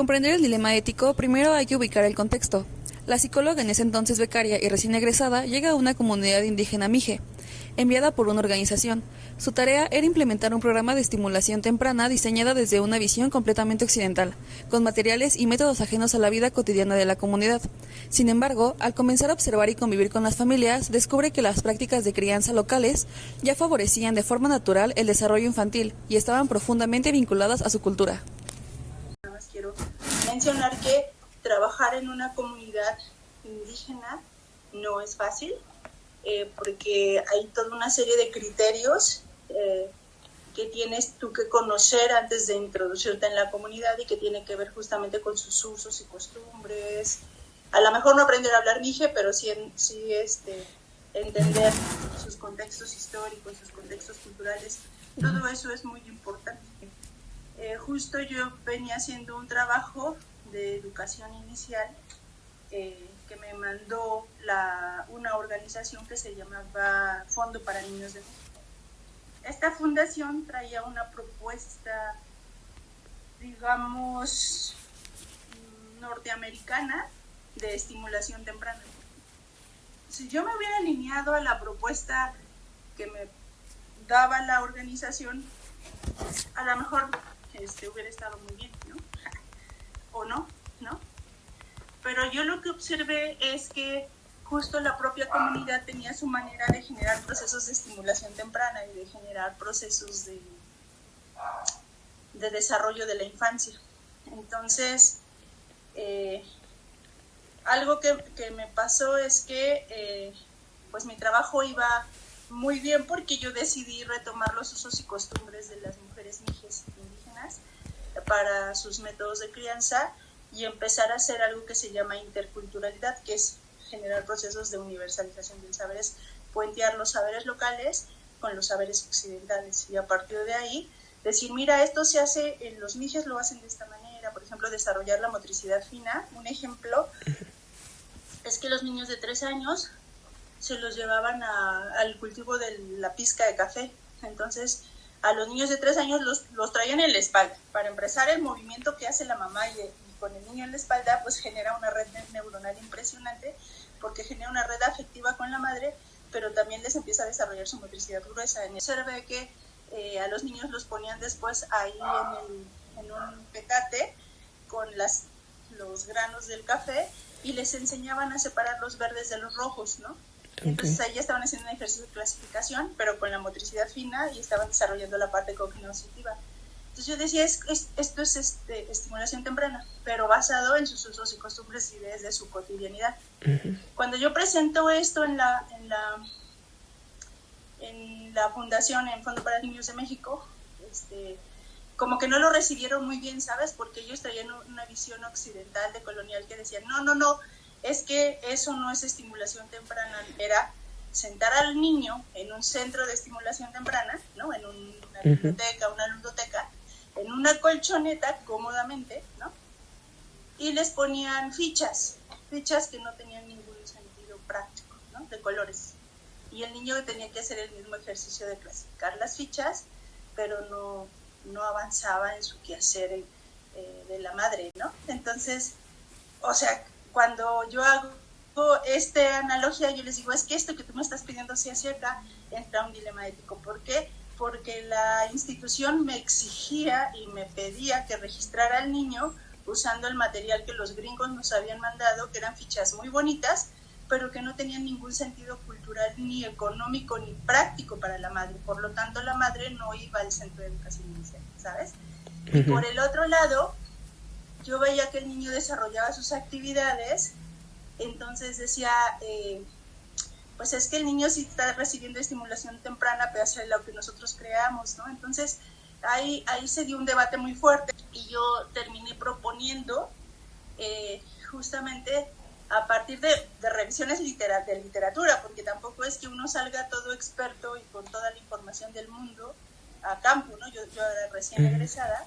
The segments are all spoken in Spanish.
comprender el dilema ético, primero hay que ubicar el contexto. La psicóloga, en ese entonces becaria y recién egresada, llega a una comunidad indígena mije, enviada por una organización. Su tarea era implementar un programa de estimulación temprana diseñada desde una visión completamente occidental, con materiales y métodos ajenos a la vida cotidiana de la comunidad. Sin embargo, al comenzar a observar y convivir con las familias, descubre que las prácticas de crianza locales ya favorecían de forma natural el desarrollo infantil y estaban profundamente vinculadas a su cultura. Quiero mencionar que trabajar en una comunidad indígena no es fácil, porque hay toda una serie de criterios que tienes tú que conocer antes de introducirte en la comunidad y que tiene que ver justamente con sus usos y costumbres. A lo mejor no aprender a hablar mije, pero sí entender sus contextos históricos, sus contextos culturales. Todo eso es muy importante. Justo yo venía haciendo un trabajo de educación inicial que me mandó una organización que se llamaba Fondo para Niños de México. Esta fundación traía una propuesta, digamos, norteamericana de estimulación temprana. Si yo me hubiera alineado a la propuesta que me daba la organización, a lo mejor hubiera estado muy bien, ¿no? O no, ¿no? Pero yo lo que observé es que justo la propia comunidad tenía su manera de generar procesos de estimulación temprana y de generar procesos de desarrollo de la infancia. Entonces, algo que me pasó es que pues mi trabajo iba muy bien porque yo decidí retomar los usos y costumbres de las mujeres mijes indígenas para sus métodos de crianza y empezar a hacer algo que se llama interculturalidad, que es generar procesos de universalización del saber, es puentear los saberes locales con los saberes occidentales y a partir de ahí decir, mira, esto se hace, en los mijes lo hacen de esta manera, por ejemplo, desarrollar la motricidad fina. Un ejemplo es que los niños de 3 años se los llevaban al cultivo de la pizca de café. Entonces, a los niños de 3 años los traían en la espalda. Para empezar, el movimiento que hace la mamá y con el niño en la espalda, pues genera una red neuronal impresionante, porque genera una red afectiva con la madre, pero también les empieza a desarrollar su motricidad gruesa. Se ve que a los niños los ponían después ahí en un petate con los granos del café y les enseñaban a separar los verdes de los rojos, ¿no? Okay. Entonces ahí ya estaban haciendo un ejercicio de clasificación, pero con la motricidad fina y estaban desarrollando la parte cognitiva. Entonces yo decía, esto es estimulación temprana, pero basado en sus usos y costumbres y desde su cotidianidad. Uh-huh. Cuando yo presento esto en la fundación, en Fondo para Niños de México, como que no lo recibieron muy bien, ¿sabes? Porque ellos traían una visión occidental de colonial que decían, no, es que eso no es estimulación temprana, era sentar al niño en un centro de estimulación temprana, ¿no? En una biblioteca, una ludoteca, en una colchoneta cómodamente, ¿no? Y les ponían fichas que no tenían ningún sentido práctico, ¿no? De colores. Y el niño tenía que hacer el mismo ejercicio de clasificar las fichas, pero no avanzaba en su quehacer de la madre, ¿no? Entonces, o sea, cuando yo hago esta analogía, yo les digo, es que esto que tú me estás pidiendo se hace acá, entra un dilema ético. ¿Por qué? Porque la institución me exigía y me pedía que registrara al niño usando el material que los gringos nos habían mandado, que eran fichas muy bonitas, pero que no tenían ningún sentido cultural, ni económico, ni práctico para la madre. Por lo tanto, la madre no iba al centro de educación inicial, ¿sabes? Uh-huh. Y por el otro lado, yo veía que el niño desarrollaba sus actividades, entonces decía, pues es que el niño sí está recibiendo estimulación temprana, pero hace lo que nosotros creamos, ¿no? Entonces, ahí se dio un debate muy fuerte y yo terminé proponiendo justamente a partir de revisiones de literatura, porque tampoco es que uno salga todo experto y con toda la información del mundo a campo, ¿no? Yo era recién egresada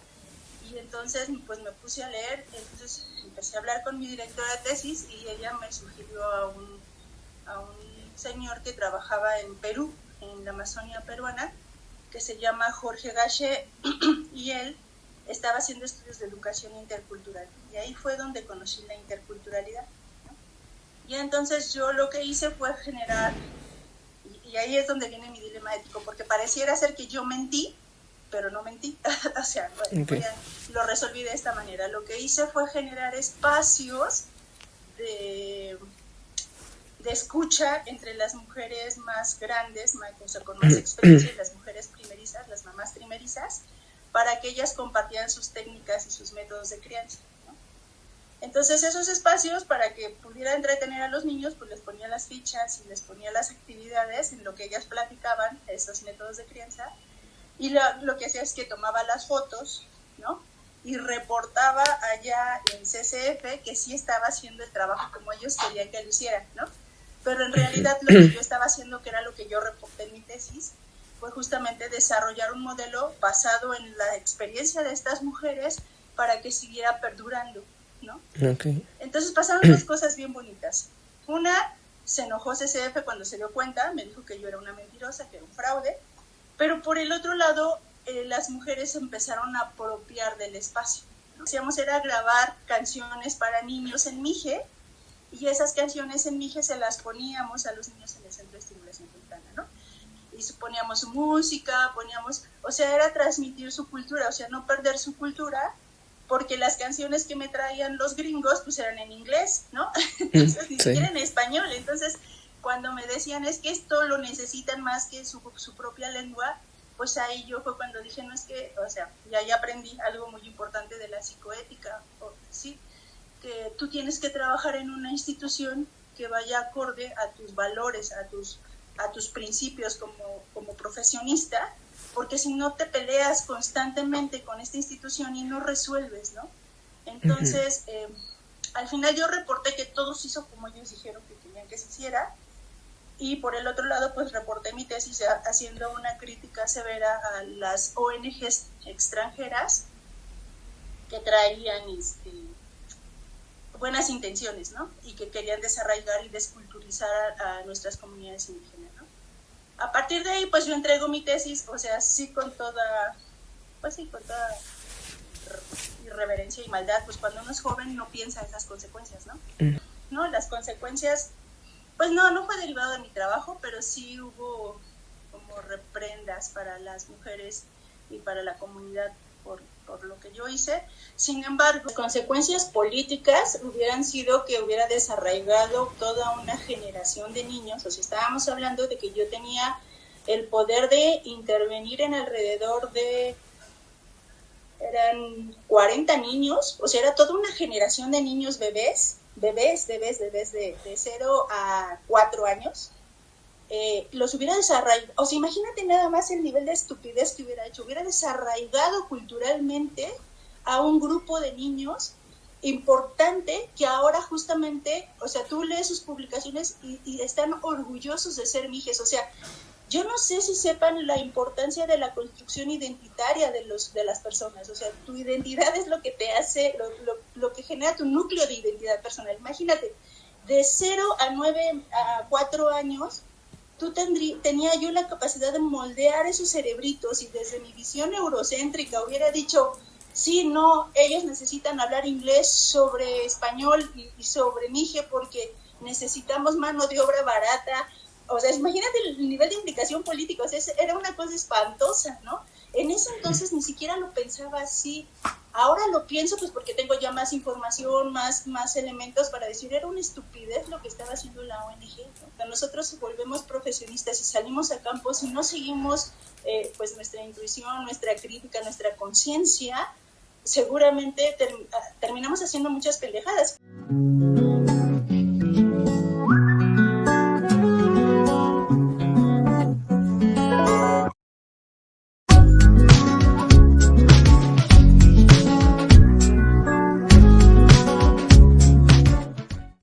y entonces pues me puse a leer, entonces empecé a hablar con mi directora de tesis y ella me sugirió a un señor que trabajaba en Perú, en la Amazonia peruana, que se llama Jorge Gaché, y él estaba haciendo estudios de educación intercultural. Y ahí fue donde conocí la interculturalidad, ¿no? Y entonces yo lo que hice fue generar, y ahí es donde viene mi dilema ético, porque pareciera ser que yo mentí, pero no mentí. O sea, bueno, lo resolví de esta manera. Lo que hice fue generar espacios de escucha entre las mujeres más grandes, o sea, con más experiencia, y las mujeres primerizas, las mamás primerizas, para que ellas compartieran sus técnicas y sus métodos de crianza, ¿no? Entonces esos espacios, para que pudiera entretener a los niños, pues les ponía las fichas y les ponía las actividades en lo que ellas platicaban, esos métodos de crianza, y lo que hacía es que tomaba las fotos, ¿no? Y reportaba allá en CCF que sí estaba haciendo el trabajo como ellos querían que lo hicieran, ¿no? Pero en realidad lo que yo estaba haciendo, que era lo que yo reporté en mi tesis, fue justamente desarrollar un modelo basado en la experiencia de estas mujeres para que siguiera perdurando, ¿no? Okay. Entonces pasaron dos cosas bien bonitas. Una, se enojó CCF cuando se dio cuenta, me dijo que yo era una mentirosa, que era un fraude, pero por el otro lado, las mujeres empezaron a apropiar del espacio, ¿no? Lo que hacíamos era grabar canciones para niños en Mije, y esas canciones en Mije se las poníamos a los niños en el Centro de Estimulación Temprana, ¿no? Y poníamos música, o sea, era transmitir su cultura, o sea, no perder su cultura, porque las canciones que me traían los gringos, pues eran en inglés, ¿no? Entonces, ni siquiera en español. Entonces, cuando me decían, es que esto lo necesitan más que su propia lengua, pues ahí yo fue cuando dije, no, es que, o sea, ya aprendí algo muy importante de la psicoética, ¿sí? Que tú tienes que trabajar en una institución que vaya acorde a tus valores, a tus principios como profesionista, porque si no te peleas constantemente con esta institución y no resuelves, ¿no? Entonces, al final yo reporté que todo se hizo como ellos dijeron que querían que se hiciera, y por el otro lado, pues reporté mi tesis haciendo una crítica severa a las ONGs extranjeras que traían buenas intenciones, ¿no? Y que querían desarraigar y desculturizar a nuestras comunidades indígenas, ¿no? A partir de ahí, pues yo entrego mi tesis, o sea, sí con toda irreverencia y maldad, pues cuando uno es joven no piensa en las consecuencias, ¿no? ¿No? Las consecuencias, pues no fue derivado de mi trabajo, pero sí hubo como reprendas para las mujeres y para la comunidad por lo que yo hice. Sin embargo, las consecuencias políticas hubieran sido que hubiera desarraigado toda una generación de niños. O sea, estábamos hablando de que yo tenía el poder de intervenir en alrededor de, eran 40 niños, o sea, era toda una generación de niños bebés de 0 a 4 años. Los hubiera desarraigado, o sea, imagínate nada más el nivel de estupidez que hubiera hecho, hubiera desarraigado culturalmente a un grupo de niños importante que ahora justamente, o sea, tú lees sus publicaciones y están orgullosos de ser mijes. O sea, yo no sé si sepan la importancia de la construcción identitaria de las personas. O sea, tu identidad es lo que te hace, lo que genera tu núcleo de identidad personal. Imagínate, de 0 a 4 años, tenía yo la capacidad de moldear esos cerebritos, y desde mi visión eurocéntrica hubiera dicho, sí, no, ellos necesitan hablar inglés sobre español y sobre Mije porque necesitamos mano de obra barata. O sea, imagínate el nivel de implicación política, o sea, era una cosa espantosa, ¿no? En ese entonces ni siquiera lo pensaba así. Ahora lo pienso pues porque tengo ya más información, más elementos para decir, era una estupidez lo que estaba haciendo la ONG, ¿no? Nosotros volvemos profesionistas y salimos a campo, si no seguimos pues nuestra intuición, nuestra crítica, nuestra conciencia, seguramente terminamos haciendo muchas pendejadas.